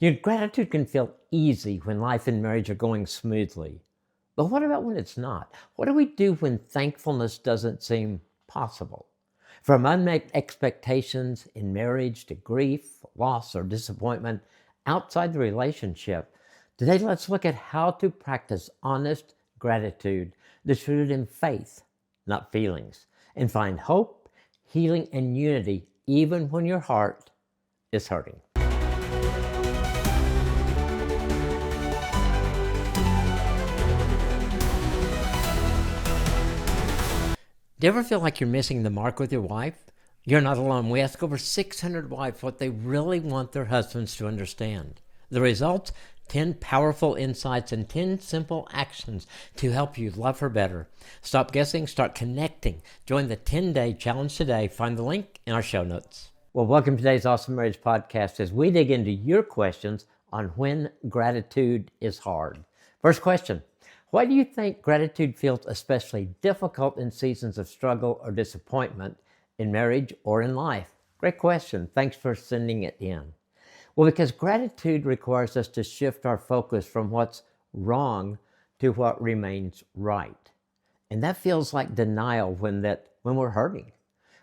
Your gratitude can feel easy when life and marriage are going smoothly. But what about when it's not? What do we do when thankfulness doesn't seem possible? From unmet expectations in marriage to grief, loss, or disappointment outside the relationship, today let's look at how to practice honest gratitude that's rooted in faith, not feelings, and find hope, healing, and unity even when your heart is hurting. Do you ever feel like you're missing the mark with your wife? You're not alone. We ask over 600 wives what they really want their husbands to understand. The results? 10 powerful insights and 10 simple actions to help you love her better. Stop guessing, start connecting. Join the 10-day challenge today. Find the link in our show notes. Well, welcome to today's Awesome Marriage Podcast as we dig into your questions on when gratitude is hard. First question. Why do you think gratitude feels especially difficult in seasons of struggle or disappointment in marriage or in life? Great question. Thanks for sending it in. Well, because gratitude requires us to shift our focus from what's wrong to what remains right. And that feels like denial when we're hurting.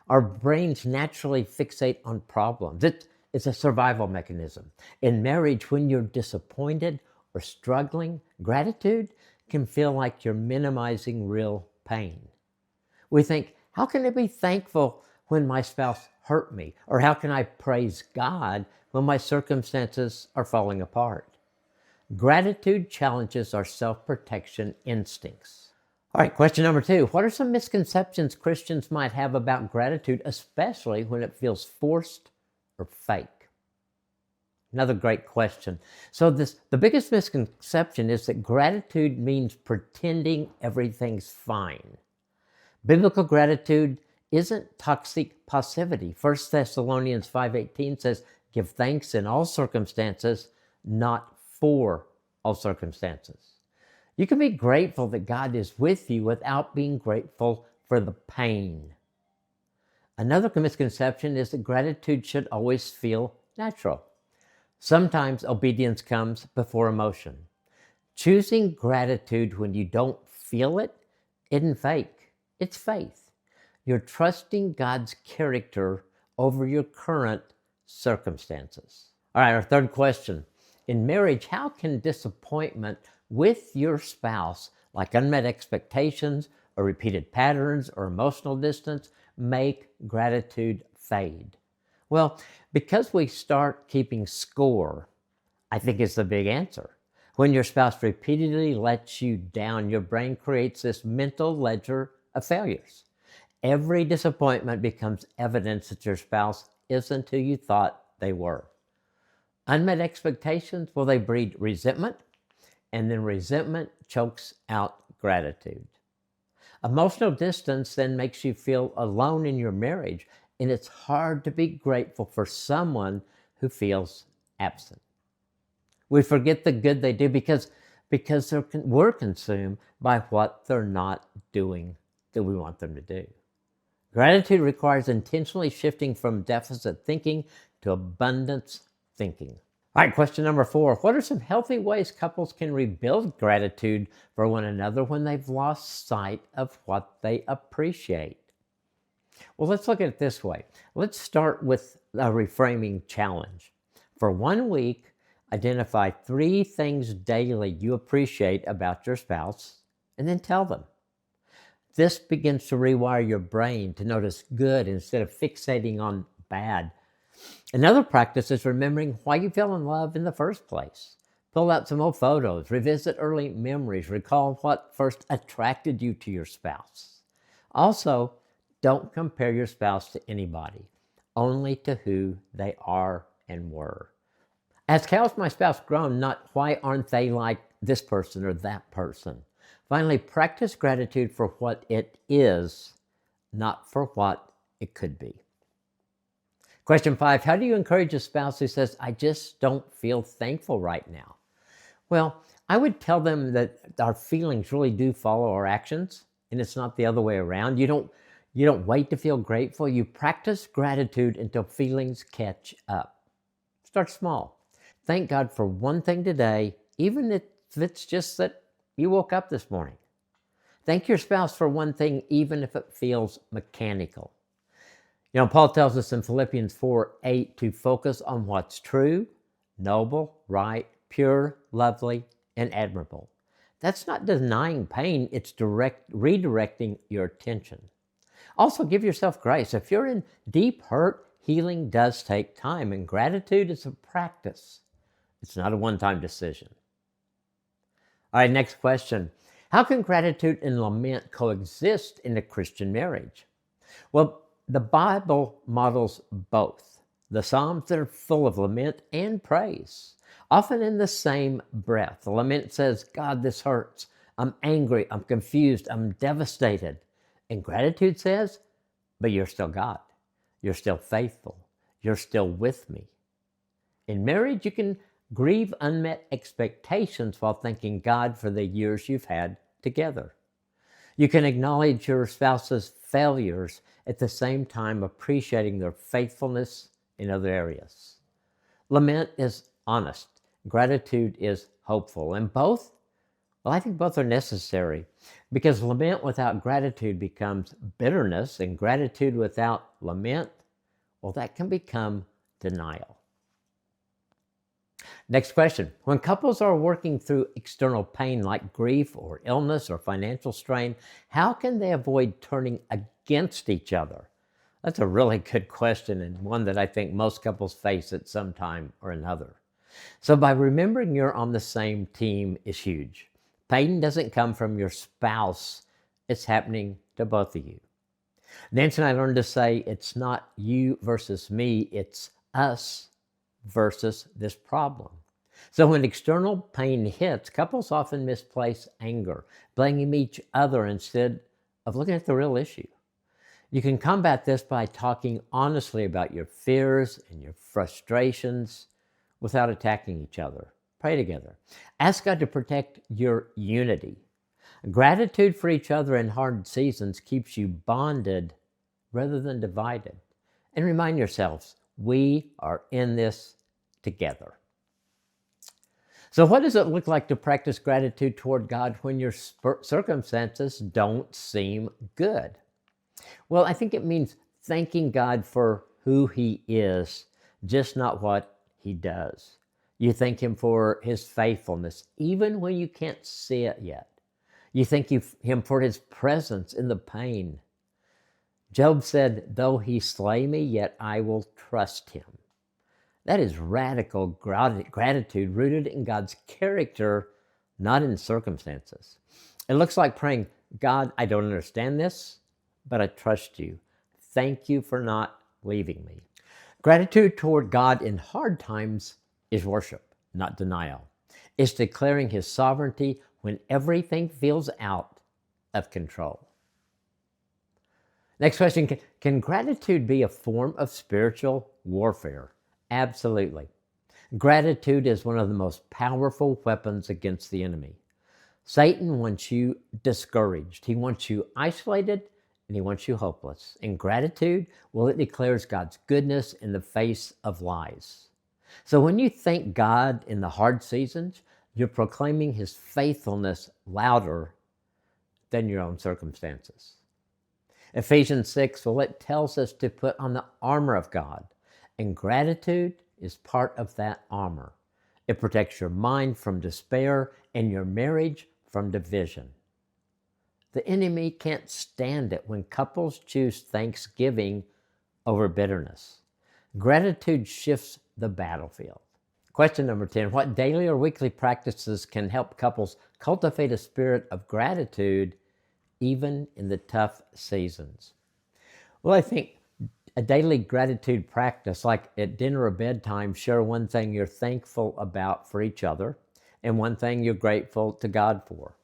Our brains naturally fixate on problems. It's a survival mechanism. In marriage, when you're disappointed or struggling, gratitude can feel like you're minimizing real pain. We think, how can I be thankful when my spouse hurt me? Or how can I praise God when my circumstances are falling apart? Gratitude challenges our self-protection instincts. All right, question number 2. What are some misconceptions Christians might have about gratitude, especially when it feels forced or fake? Another great question. So the biggest misconception is that gratitude means pretending everything's fine. Biblical gratitude isn't toxic passivity. 1 Thessalonians 5:18 says, give thanks in all circumstances, not for all circumstances. You can be grateful that God is with you without being grateful for the pain. Another misconception is that gratitude should always feel natural. Sometimes obedience comes before emotion. Choosing gratitude when you don't feel it isn't fake. It's faith. You're trusting God's character over your current circumstances. All right, our third question. In marriage, how can disappointment with your spouse, like unmet expectations or repeated patterns or emotional distance, make gratitude fade? Well, because we start keeping score, I think is the big answer. When your spouse repeatedly lets you down, your brain creates this mental ledger of failures. Every disappointment becomes evidence that your spouse isn't who you thought they were. Unmet expectations, well, they breed resentment, and then resentment chokes out gratitude. Emotional distance then makes you feel alone in your marriage, and it's hard to be grateful for someone who feels absent. We forget the good they do because we're consumed by what they're not doing that we want them to do. Gratitude requires intentionally shifting from deficit thinking to abundance thinking. All right, question number 4. What are some healthy ways couples can rebuild gratitude for one another when they've lost sight of what they appreciate? Well, let's look at it this way. Let's start with a reframing challenge. For 1 week, identify 3 things daily you appreciate about your spouse, and then tell them. This begins to rewire your brain to notice good instead of fixating on bad. Another practice is remembering why you fell in love in the first place. Pull out some old photos, revisit early memories, recall what first attracted you to your spouse. Also, don't compare your spouse to anybody, only to who they are and were. Ask, how has my spouse grown, not why aren't they like this person or that person? Finally, practice gratitude for what it is, not for what it could be. Question 5, how do you encourage a spouse who says, I just don't feel thankful right now? Well, I would tell them that our feelings really do follow our actions, and it's not the other way around. You don't wait to feel grateful. You practice gratitude until feelings catch up. Start small. Thank God for one thing today, even if it's just that you woke up this morning. Thank your spouse for one thing, even if it feels mechanical. Paul tells us in Philippians 4:8 to focus on what's true, noble, right, pure, lovely, and admirable. That's not denying pain, it's redirecting your attention. Also, give yourself grace. If you're in deep hurt, healing does take time, and gratitude is a practice. It's not a one-time decision. All right, next question. How can gratitude and lament coexist in a Christian marriage? Well, the Bible models both. The Psalms that are full of lament and praise, often in the same breath. The lament says, God, this hurts. I'm angry. I'm confused. I'm devastated. And gratitude says, but you're still God. You're still faithful. You're still with me. In marriage, you can grieve unmet expectations while thanking God for the years you've had together. You can acknowledge your spouse's failures at the same time appreciating their faithfulness in other areas. Lament is honest. Gratitude is hopeful. And both, I think both are necessary, because lament without gratitude becomes bitterness, and gratitude without lament, that can become denial. Next question. When couples are working through external pain like grief or illness or financial strain, how can they avoid turning against each other? That's a really good question, and one that I think most couples face at some time or another. So by remembering you're on the same team is huge. Pain doesn't come from your spouse. It's happening to both of you. Nancy and I learned to say it's not you versus me, it's us versus this problem. So when external pain hits, couples often misplace anger, blaming each other instead of looking at the real issue. You can combat this by talking honestly about your fears and your frustrations without attacking each other. Pray together. Ask God to protect your unity. Gratitude for each other in hard seasons keeps you bonded rather than divided. And remind yourselves, we are in this together. So what does it look like to practice gratitude toward God when your circumstances don't seem good? Well, I think it means thanking God for who He is, just not what He does. You thank Him for His faithfulness, even when you can't see it yet. You thank Him for His presence in the pain. Job said, though He slay me, yet I will trust Him. That is radical gratitude rooted in God's character, not in circumstances. It looks like praying, God, I don't understand this, but I trust you. Thank you for not leaving me. Gratitude toward God in hard times is worship, not denial. It's declaring His sovereignty when everything feels out of control. Next question, can gratitude be a form of spiritual warfare? Absolutely. Gratitude is one of the most powerful weapons against the enemy. Satan wants you discouraged. He wants you isolated, and he wants you hopeless. In gratitude, it declares God's goodness in the face of lies. So when you thank God in the hard seasons, you're proclaiming His faithfulness louder than your own circumstances. Ephesians 6, it tells us to put on the armor of God, and gratitude is part of that armor. It protects your mind from despair and your marriage from division. The enemy can't stand it when couples choose thanksgiving over bitterness. Gratitude shifts the battlefield. Question number 10, what daily or weekly practices can help couples cultivate a spirit of gratitude even in the tough seasons? Well, I think a daily gratitude practice, like at dinner or bedtime, share one thing you're thankful about for each other and one thing you're grateful to God for.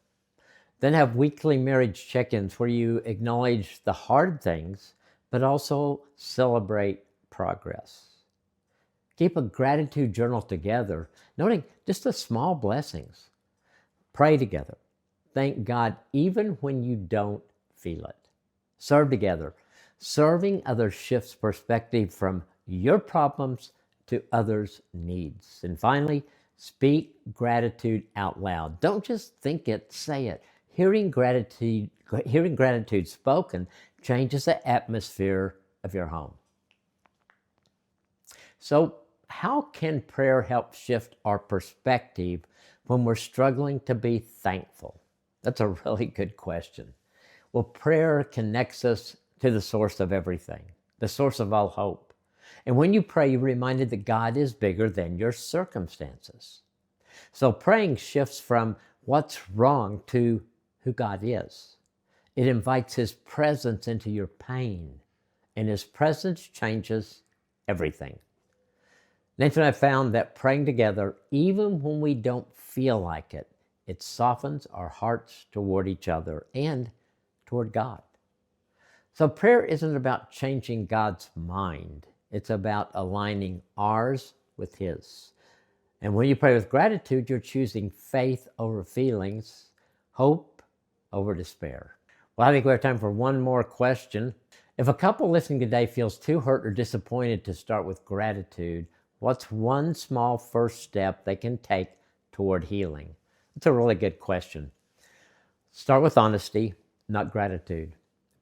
Then have weekly marriage check-ins where you acknowledge the hard things, but also celebrate progress. Keep a gratitude journal together, noting just the small blessings. Pray together. Thank God even when you don't feel it. Serve together. Serving others shifts perspective from your problems to others' needs. And finally, speak gratitude out loud. Don't just think it, say it. Hearing gratitude spoken changes the atmosphere of your home. So, how can prayer help shift our perspective when we're struggling to be thankful? That's a really good question. Well, prayer connects us to the source of everything, the source of all hope. And when you pray, you're reminded that God is bigger than your circumstances. So praying shifts from what's wrong to who God is. It invites His presence into your pain, and His presence changes everything. Nancy and I found that praying together, even when we don't feel like it, it softens our hearts toward each other and toward God. So prayer isn't about changing God's mind. It's about aligning ours with His. And when you pray with gratitude, you're choosing faith over feelings, hope over despair. Well, I think we have time for one more question. If a couple listening today feels too hurt or disappointed to start with gratitude, what's one small first step they can take toward healing? That's a really good question. Start with honesty, not gratitude.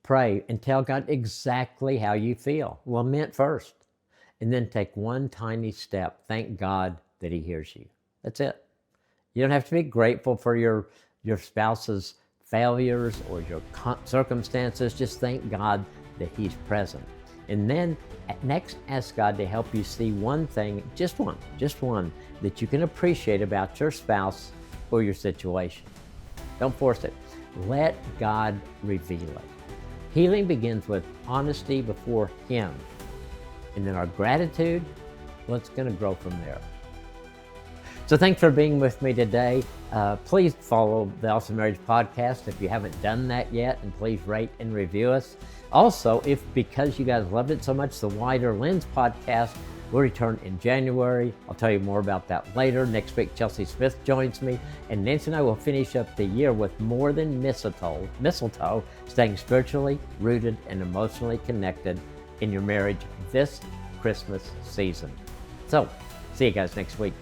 Pray and tell God exactly how you feel. Lament first, and then take one tiny step. Thank God that He hears you. That's it. You don't have to be grateful for your spouse's failures or your circumstances. Just thank God that He's present. And then next, ask God to help you see one thing, just one, that you can appreciate about your spouse or your situation. Don't force it. Let God reveal it. Healing begins with honesty before Him. And then our gratitude, well, it's going to grow from there. So thanks for being with me today. Please follow the Awesome Marriage Podcast if you haven't done that yet, and please rate and review us. Also, because you guys loved it so much, the Wider Lens Podcast will return in January. I'll tell you more about that later. Next week, Chelsea Smith joins me, and Nancy and I will finish up the year with More Than Mistletoe, staying spiritually rooted and emotionally connected in your marriage this Christmas season. So, see you guys next week.